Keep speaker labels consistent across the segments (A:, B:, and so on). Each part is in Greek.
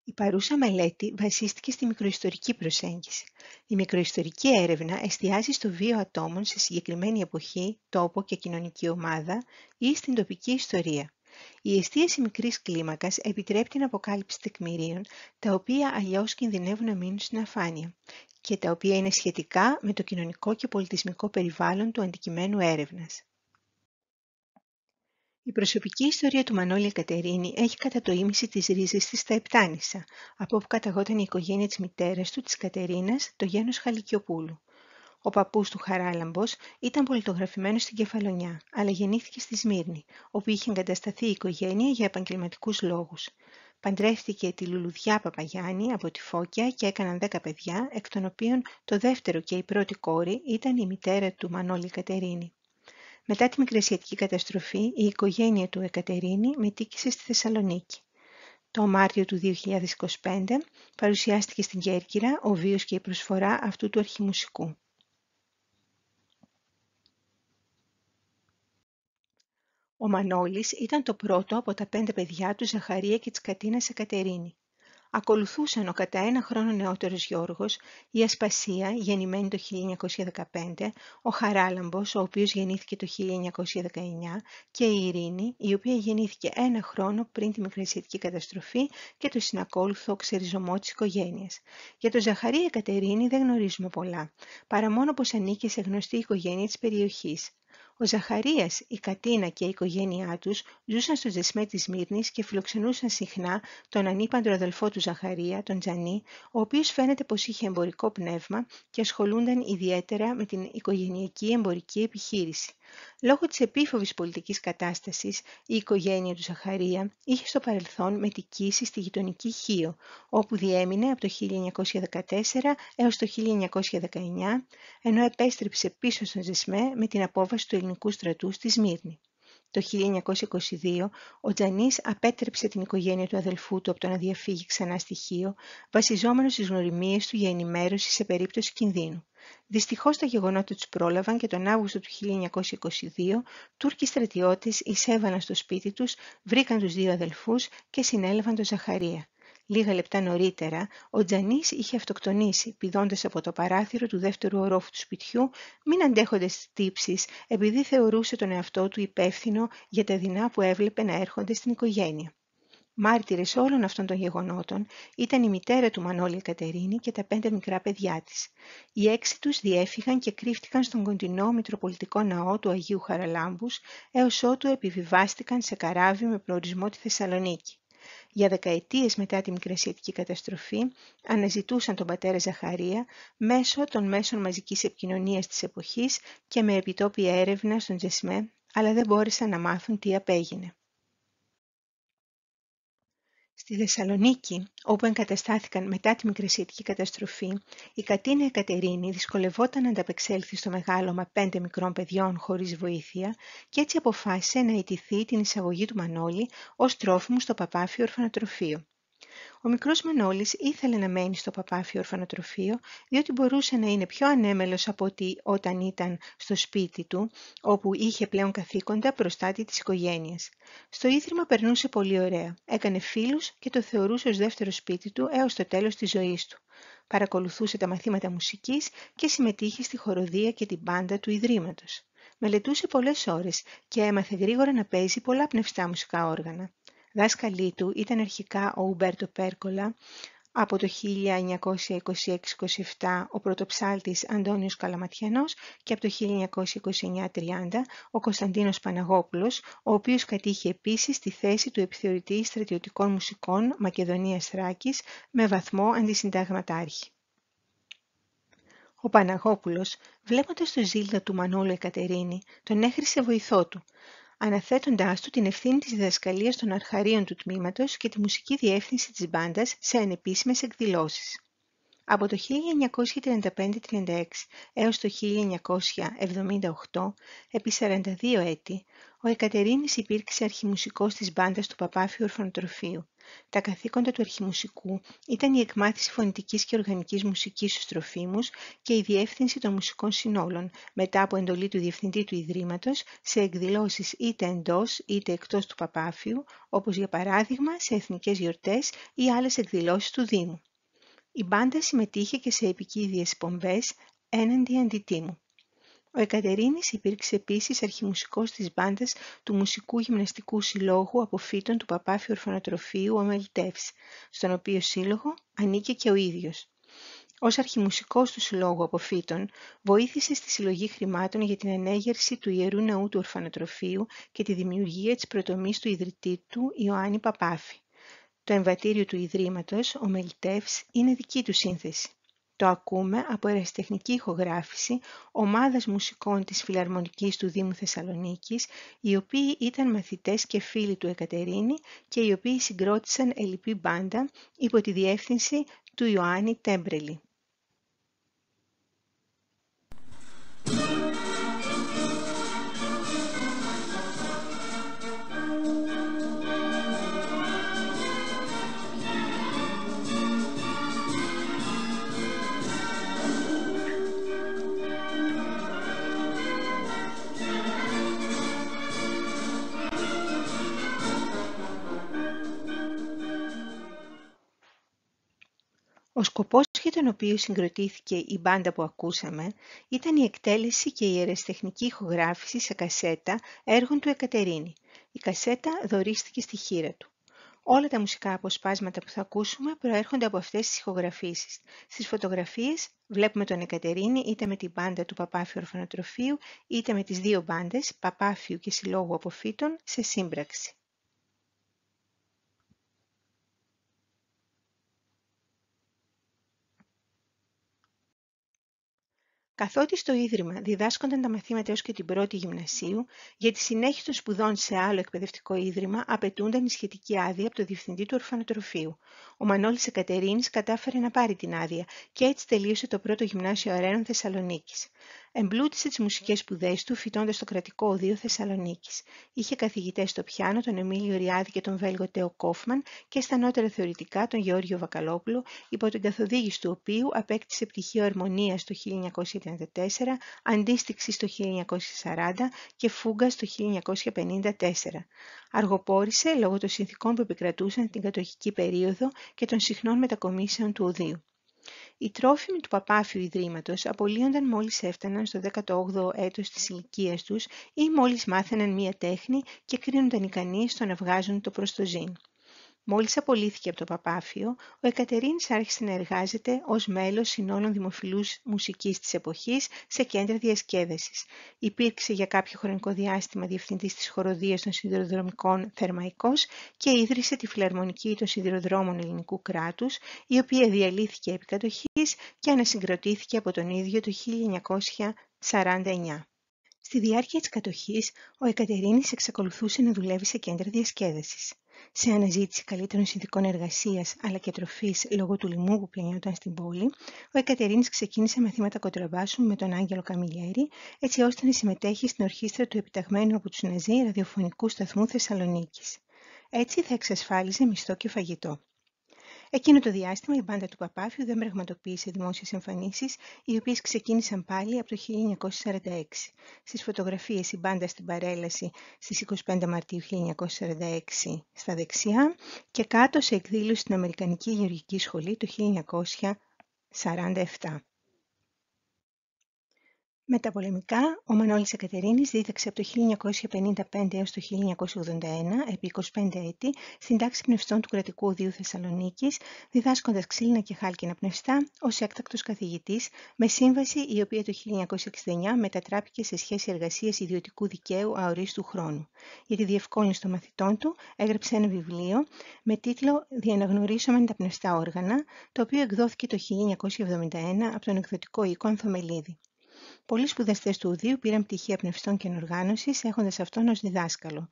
A: Η παρούσα μελέτη βασίστηκε στη μικροϊστορική προσέγγιση. Η μικροϊστορική έρευνα εστιάζει στο βίο ατόμων σε συγκεκριμένη εποχή, τόπο και κοινωνική ομάδα ή στην τοπική ιστορία. Η εστίαση μικρής κλίμακας επιτρέπει την αποκάλυψη τεκμηρίων, τα οποία αλλιώς κινδυνεύουν να μείνουν στην αφάνεια και τα οποία είναι σχετικά με το κοινωνικό και πολιτισμικό περιβάλλον του αντικειμένου έρευνας. Η προσωπική ιστορία του Μανώλη Εκατερίνη έχει κατά το ίμιση τις ρίζες της στα Επτάνησα, από όπου καταγόταν η οικογένεια της μητέρας του, της Κατερίνας, το γένος Χαλικιοπούλου. Ο παππούς του Χαράλαμπος ήταν πολιτογραφημένος στην Κεφαλονιά, αλλά γεννήθηκε στη Σμύρνη, όπου είχε εγκατασταθεί η οικογένεια για επαγγελματικούς λόγους. Παντρεύτηκε τη Λουλουδιά Παπαγιάννη από τη Φώκια και έκαναν 10 παιδιά, εκ των οποίων το δεύτερο και η πρώτη κόρη ήταν η μητέρα του Μανώλη Κατερίνη. Μετά τη Μικρασιατική καταστροφή, η οικογένεια του Εκατερίνη μετήκησε στη Θεσσαλονίκη. Το Μάρτιο του 2025 παρουσιάστηκε στην Κέρκυρα ο βίος και η προσφορά αυτού του αρχιμουσικού. Ο Μανώλης ήταν το πρώτο από τα 5 παιδιά του Ζαχαρία και της Κατίνας Εκατερίνη. Ακολουθούσαν ο κατά 1 χρόνο νεότερος Γιώργος, η Ασπασία, γεννημένη το 1915, ο Χαράλαμπος, ο οποίος γεννήθηκε το 1919, και η Ειρήνη, η οποία γεννήθηκε 1 χρόνο πριν τη Μικρασιατική καταστροφή και το συνακόλουθο ξεριζωμό της οικογένειας. Για τον Ζαχαρία Εκατερίνη δεν γνωρίζουμε πολλά, παρά μόνο πως ανήκε σε γνωστή οικογένεια της περιοχής. Ο Ζαχαρίας, η Κατίνα και η οικογένειά τους ζούσαν στο Ζεσμέ της Σμύρνης και φιλοξενούσαν συχνά τον ανήπαντρο αδελφό του Ζαχαρία, τον Τζανί, ο οποίος φαίνεται πως είχε εμπορικό πνεύμα και ασχολούνταν ιδιαίτερα με την οικογενειακή εμπορική επιχείρηση. Λόγω της επίφοβης πολιτικής κατάστασης, η οικογένεια του Ζαχαρία είχε στο παρελθόν μετικήσει στη γειτονική Χίο, όπου διέμεινε από το 1914 έως το 1919, ενώ επέστρεψε πίσω στον Ζεσμέ με την απόβαση του ελληνικού στρατού στη Σμύρνη. Το 1922, ο Τζανής απέτρεψε την οικογένεια του αδελφού του από το να διαφύγει ξανά στη Χίο, βασιζόμενος στις γνωριμίες του για ενημέρωση σε περίπτωση κινδύνου. Δυστυχώς τα γεγονότα τους πρόλαβαν και τον Αύγουστο του 1922, Τούρκοι στρατιώτες εισέβαλαν στο σπίτι τους, βρήκαν τους 2 αδελφούς και συνέλαβαν τον Ζαχαρία. Λίγα λεπτά νωρίτερα, ο Τζανής είχε αυτοκτονήσει, πηδώντας από το παράθυρο του δεύτερου ορόφου του σπιτιού, μην αντέχοντας τύψεις, επειδή θεωρούσε τον εαυτό του υπεύθυνο για τα δεινά που έβλεπε να έρχονται στην οικογένεια. Μάρτυρες όλων αυτών των γεγονότων ήταν η μητέρα του Μανώλη Εκατερίνη και τα 5 μικρά παιδιά της. Οι 6 τους διέφυγαν και κρύφτηκαν στον κοντινό Μητροπολιτικό Ναό του Αγίου Χαραλάμπους, έως ότου επιβιβάστηκαν σε καράβι με προορισμό τη Θεσσαλονίκη. Για δεκαετίες μετά τη Μικρασιατική καταστροφή, αναζητούσαν τον πατέρα Ζαχαρία μέσω των μέσων μαζικής επικοινωνίας της εποχής και με επιτόπια έρευνα στον Τζεσμέ, αλλά δεν μπόρεσαν να μάθουν τι απέγινε. Στη Θεσσαλονίκη, όπου εγκαταστάθηκαν μετά τη Μικρασιατική καταστροφή, η Κατίνα Εκατερίνη δυσκολευόταν να ανταπεξέλθει στο μεγάλωμα 5 μικρών παιδιών χωρίς βοήθεια και έτσι αποφάσισε να αιτηθεί την εισαγωγή του Μανώλη ως τρόφιμου στο Παπάφιο Ορφανοτροφείο. Ο μικρός Μανώλης ήθελε να μένει στο Παπάφιο Ορφανοτροφείο, διότι μπορούσε να είναι πιο ανέμελος από ότι όταν ήταν στο σπίτι του, όπου είχε πλέον καθήκοντα προστάτη της οικογένειας. Στο ίδρυμα περνούσε πολύ ωραία, έκανε φίλους και το θεωρούσε ως δεύτερο σπίτι του έως το τέλος της ζωής του. Παρακολουθούσε τα μαθήματα μουσικής και συμμετείχε στη χοροδία και την μπάντα του Ιδρύματος. Μελετούσε πολλές ώρες και έμαθε γρήγορα να παίζει πολλά πνευστά μουσικά όργανα. Δάσκαλοι του ήταν αρχικά ο Ουμπέρτο Πέρκολα, από το 1926-27 ο πρωτοψάλτης Αντώνιος Καλαματιανός και από το 1929-30 ο Κωνσταντίνος Παναγόπουλος, ο οποίος κατήχε επίσης τη θέση του επιθεωρητή στρατιωτικών μουσικών Μακεδονίας Θράκης με βαθμό αντισυνταγματάρχη. Ο Παναγόπουλος, βλέποντας το ζήλο του Μανώλου Εκατερίνη, τον έχρισε βοηθό του, αναθέτοντάς του την ευθύνη της διδασκαλίας των αρχαρίων του τμήματος και τη μουσική διεύθυνση της μπάντας σε ανεπίσημες εκδηλώσεις. Από το 1935-36 έως το 1978, επί 42 έτη, ο Εκατερίνης υπήρξε αρχιμουσικός της μπάντας του Παπάφιου Ορφανοτροφείου. Τα καθήκοντα του αρχιμουσικού ήταν η εκμάθηση φωνητικής και οργανικής μουσικής στους τροφίμους και η διεύθυνση των μουσικών συνόλων, μετά από εντολή του Διευθυντή του Ιδρύματος, σε εκδηλώσεις είτε εντός είτε εκτός του Παπάφιου, όπως για παράδειγμα σε εθνικές γιορτές ή άλλες εκδηλώσεις του Δήμου. Η μπάντα συμμετείχε και σε επικίδιες πομπές έναντι αντιτίμου. Ο Εκατερίνης υπήρξε επίσης αρχιμουσικός της μπάντας του Μουσικού Γυμναστικού Συλλόγου Αποφύτων του Παπάφιου Ορφανοτροφείου ο Μελιτεύς, στον οποίο σύλλογο ανήκε και ο ίδιος. Ως αρχιμουσικός του Συλλόγου Αποφύτων, βοήθησε στη συλλογή χρημάτων για την ανέγερση του Ιερού Ναού του Ορφανοτροφείου και τη δημιουργία της πρωτομής του ιδρυτή του Ιωάννη Παπάφη. Το εμβατήριο του Ιδρύματος, ο Μελιτεύς, είναι δική του σύνθεση. Το ακούμε από ερασιτεχνική ηχογράφηση ομάδας μουσικών της Φιλαρμονικής του Δήμου Θεσσαλονίκης, οι οποίοι ήταν μαθητές και φίλοι του Εκατερίνη και οι οποίοι συγκρότησαν ελλειπή μπάντα υπό τη διεύθυνση του Ιωάννη Τέμπρελη. Ο σκοπός για τον οποίο συγκροτήθηκε η μπάντα που ακούσαμε ήταν η εκτέλεση και η ερασιτεχνική ηχογράφηση σε κασέτα έργων του Εκατερίνη. Η κασέτα δωρίστηκε στη χείρα του. Όλα τα μουσικά αποσπάσματα που θα ακούσουμε προέρχονται από αυτές τις ηχογραφήσεις. Στις φωτογραφίες βλέπουμε τον Εκατερίνη είτε με την μπάντα του Παπάφιου Ορφανοτροφείου είτε με τις δύο μπάντες Παπάφιου και Συλλόγου Αποφύτων σε σύμπραξη. Καθότι στο Ίδρυμα διδάσκονταν τα μαθήματα έως και την πρώτη γυμνασίου, για τη συνέχιση των σπουδών σε άλλο εκπαιδευτικό ίδρυμα απαιτούνταν η σχετική άδεια από το Διευθυντή του Ορφανοτροφείου. Ο Μανώλης Εκατερίνης κατάφερε να πάρει την άδεια και έτσι τελείωσε το πρώτο γυμνάσιο Αρένων Θεσσαλονίκης. Εμπλούτησε τις μουσικές σπουδές του φοιτώντας στο Κρατικό Οδείο Θεσσαλονίκης. Είχε καθηγητές στο πιάνο τον Εμίλιο Ριάδη και τον Βέλγο Τέο Κόφμαν και στα ανώτερα θεωρητικά τον Γεώργιο Βακαλόπουλο, υπό την καθοδήγηση του οποίου απέκτησε πτυχίο αρμονίας το 1934, αντίστοιξης το 1940 και φούγκας το 1954. Αργοπόρησε λόγω των συνθηκών που επικρατούσαν την κατοχική περίοδο και των συχνών μετακομίσεων του Οδείου. Οι τρόφιμοι του Παπάφιου Ιδρύματος απολύονταν μόλις έφταναν στο 18ο έτος της ηλικίας τους ή μόλις μάθαιναν μία τέχνη και κρίνονταν ικανοί στο να βγάζουν το προς το ζήν. Μόλις απολύθηκε από το Παπάφιο, ο Εκατερίνης άρχισε να εργάζεται ως μέλος συνόλων δημοφιλούς μουσικής της εποχής σε κέντρα διασκέδασης. Υπήρξε για κάποιο χρονικό διάστημα διευθυντής της χοροδίας των σιδηροδρομικών Θερμαϊκός και ίδρυσε τη Φιλαρμονική των Σιδηροδρόμων Ελληνικού Κράτους, η οποία διαλύθηκε επί κατοχής και ανασυγκροτήθηκε από τον ίδιο το 1949. Στη διάρκεια της κατοχής, ο Εκατερίνης εξακολουθούσε να δουλεύει σε κέντρα διασκέδασης. Σε αναζήτηση καλύτερων συνθηκών εργασίας αλλά και τροφής λόγω του λοιμού που πλανιόταν στην πόλη, ο Εκατερίνης ξεκίνησε μαθήματα κοντραμπάσου με τον Άγγελο Καμιλιέρη, έτσι ώστε να συμμετέχει στην ορχήστρα του επιταγμένου από τους Ναζί ραδιοφωνικού σταθμού Θεσσαλονίκης. Έτσι θα εξασφάλιζε μισθό και φαγητό. Εκείνο το διάστημα η μπάντα του Παπάφιου δεν πραγματοποίησε δημόσιες εμφανίσεις, οι οποίες ξεκίνησαν πάλι από το 1946. Στις φωτογραφίες η μπάντα στην παρέλαση στις 25 Μαρτίου 1946 στα δεξιά και κάτω σε εκδήλωση στην Αμερικανική Γεωργική Σχολή το 1947. Μεταπολεμικά, ο Μανώλης Εκατερίνης δίδαξε από το 1955 έως το 1981, επί 25 έτη, στην τάξη πνευστών του Κρατικού Οδείου Θεσσαλονίκης, διδάσκοντας ξύλινα και χάλκινα πνευστά ως έκτακτος καθηγητής, με σύμβαση η οποία το 1969 μετατράπηκε σε σχέση εργασίας ιδιωτικού δικαίου αορίστου χρόνου. Για τη διευκόλυνση των μαθητών του, έγραψε ένα βιβλίο με τίτλο «Διαναγνωρίσομεν τα πνευστά όργανα», το οποίο εκδόθηκε το 1971 από τον εκδοτικό οίκο Ανθομελίδη. Πολλοί σπουδαστές του Οδείου πήραν πτυχία πνευστών και οργάνωσης, έχοντας αυτόν ως διδάσκαλο.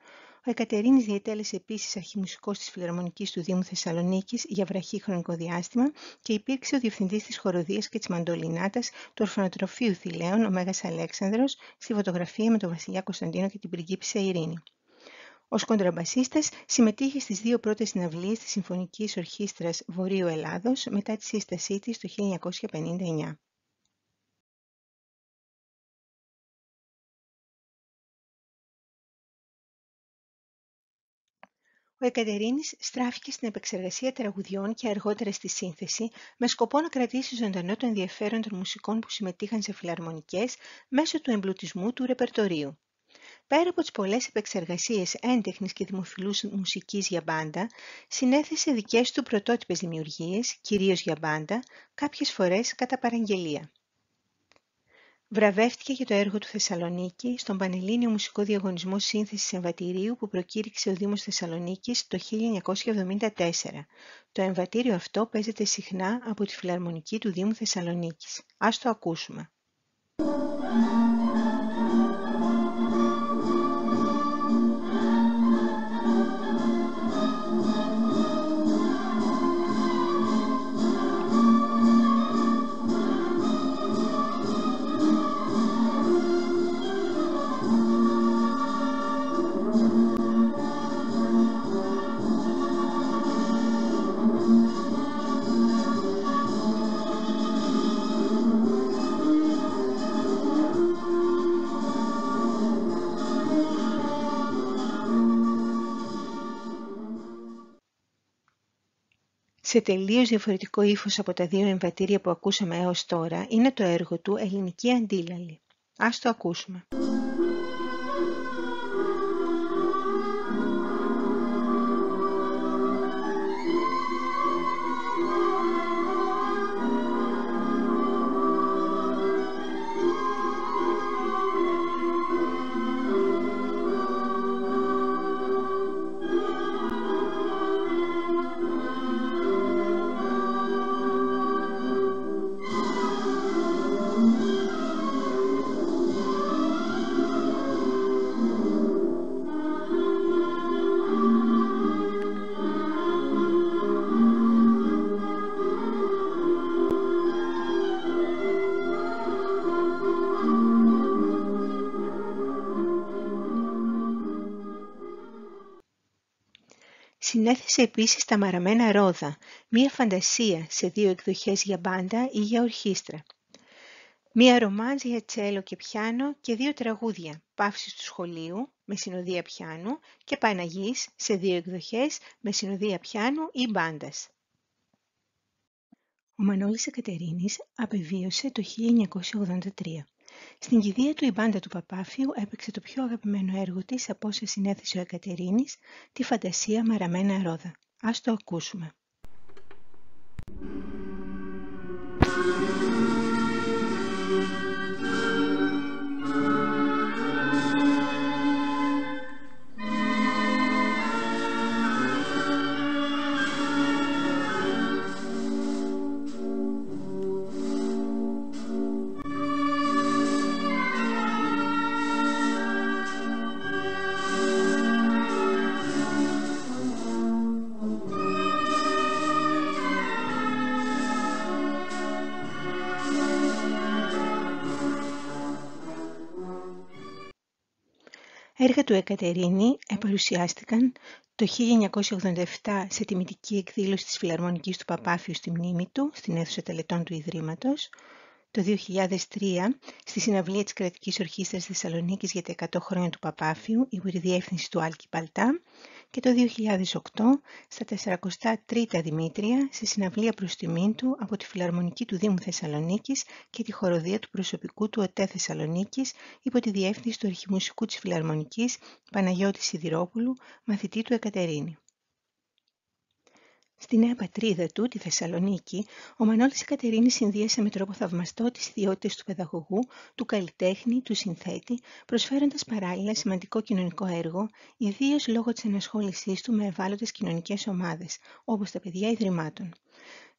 A: Ο Εκατερίνης διετέλεσε επίσης αρχιμουσικός της Φιλαρμονικής του Δήμου Θεσσαλονίκης για βραχύ χρονικό διάστημα και υπήρξε ο διευθυντής της χοροδίας και της μαντολινάτας του Ορφανοτροφείου Θηλαίων, ο Μέγας Αλέξανδρος, στη φωτογραφία με τον Βασιλιά Κωνσταντίνο και την πριγκίπισσα Ειρήνη. Ως κοντραμπασίστας συμμετείχε στις δύο πρώτες συναυλίες της Συμφωνικής Ορχήστρας Βορείου Ελλάδος μετά τη σύστασή της το 1959. Ο Εκατερίνης στράφηκε στην επεξεργασία τραγουδιών και αργότερα στη σύνθεση, με σκοπό να κρατήσει ζωντανό το ενδιαφέρον των μουσικών που συμμετείχαν σε φιλαρμονικές μέσω του εμπλουτισμού του ρεπερτορίου. Πέρα από τις πολλές επεξεργασίες έντεχνης και δημοφιλούς μουσικής για μπάντα, συνέθεσε δικές του πρωτότυπες δημιουργίες, κυρίως για μπάντα, κάποιες φορές κατά παραγγελία. Βραβεύτηκε για το έργο του Θεσσαλονίκη στον Πανελλήνιο Μουσικό Διαγωνισμό Σύνθεσης Εμβατηρίου που προκήρυξε ο Δήμος Θεσσαλονίκης το 1974. Το εμβατήριο αυτό παίζεται συχνά από τη Φιλαρμονική του Δήμου Θεσσαλονίκης. Ας το ακούσουμε. Σε τελείως διαφορετικό ύφος από τα δύο εμβατήρια που ακούσαμε έως τώρα είναι το έργο του «Ελληνική Αντίλαλη». Ας το ακούσουμε. Συνέθεσε επίσης τα Μαραμένα Ρόδα, μία φαντασία σε δύο εκδοχές για μπάντα ή για ορχήστρα. Μία ρομάντζ για τσέλο και πιάνο και δύο τραγούδια, Παύσης του σχολείου με συνοδεία πιάνου και Παναγής σε δύο εκδοχές με συνοδεία πιάνου ή μπάντας. Ο Μανώλης Εκατερίνης απεβίωσε το 1983. Στην κηδεία του η μπάντα του Παπάφιου έπαιξε το πιο αγαπημένο έργο της από όσα συνέθεσε ο Εκατερίνης, τη φαντασία Μαραμένα Ρόδα. Ας το ακούσουμε. Έργα του Εκατερίνη παρουσιάστηκαν το 1987 σε τιμητική εκδήλωση της Φιλαρμονικής του Παπάφιου στη μνήμη του, στην αίθουσα τελετών του Ιδρύματος, το 2003 στη συναυλία της Κρατικής Ορχήστρας Θεσσαλονίκης για τα 100 χρόνια του Παπάφιου υπό τη διεύθυνση του Άλκη Παλτά και το 2008 στα 43 Δημήτρια σε συναυλία προς τιμήν του από τη Φιλαρμονική του Δήμου Θεσσαλονίκης και τη χοροδία του προσωπικού του ΟΤΕ Θεσσαλονίκης υπό τη διεύθυνση του Αρχιμουσικού της Φιλαρμονικής Παναγιώτη Σιδηρόπουλου, μαθητή του Εκατερίνη. Στη νέα πατρίδα του, τη Θεσσαλονίκη, ο Μανώλης Εκατερίνης συνδύασε με τρόπο θαυμαστό τις ιδιότητες του παιδαγωγού, του καλλιτέχνη, του συνθέτη, προσφέροντας παράλληλα σημαντικό κοινωνικό έργο, ιδίως λόγω της ενασχόλησής του με ευάλωτες κοινωνικές ομάδες, όπως τα παιδιά ιδρυμάτων.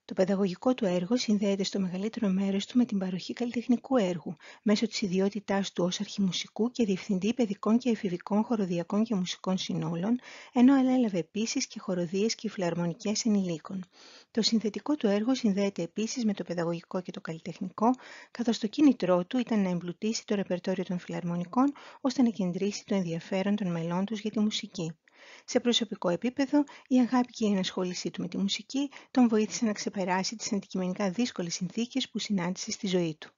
A: Το παιδαγωγικό του έργο συνδέεται στο μεγαλύτερο μέρος του με την παροχή καλλιτεχνικού έργου, μέσω της ιδιότητάς του ως αρχιμουσικού και διευθυντή παιδικών και εφηβικών χοροδιακών και μουσικών συνόλων, ενώ ανέλαβε επίσης και χοροδίες και φιλαρμονικές ενηλίκων. Το συνθετικό του έργο συνδέεται επίσης με το παιδαγωγικό και το καλλιτεχνικό, καθώς το κίνητρό του ήταν να εμπλουτίσει το ρεπερτόριο των φιλαρμονικών, ώστε να κεντρήσει το ενδιαφέρον των μελών τους για τη μουσική. Σε προσωπικό επίπεδο, η αγάπη και η ενασχόλησή του με τη μουσική τον βοήθησε να ξεπεράσει τις αντικειμενικά δύσκολες συνθήκες που συνάντησε στη ζωή του.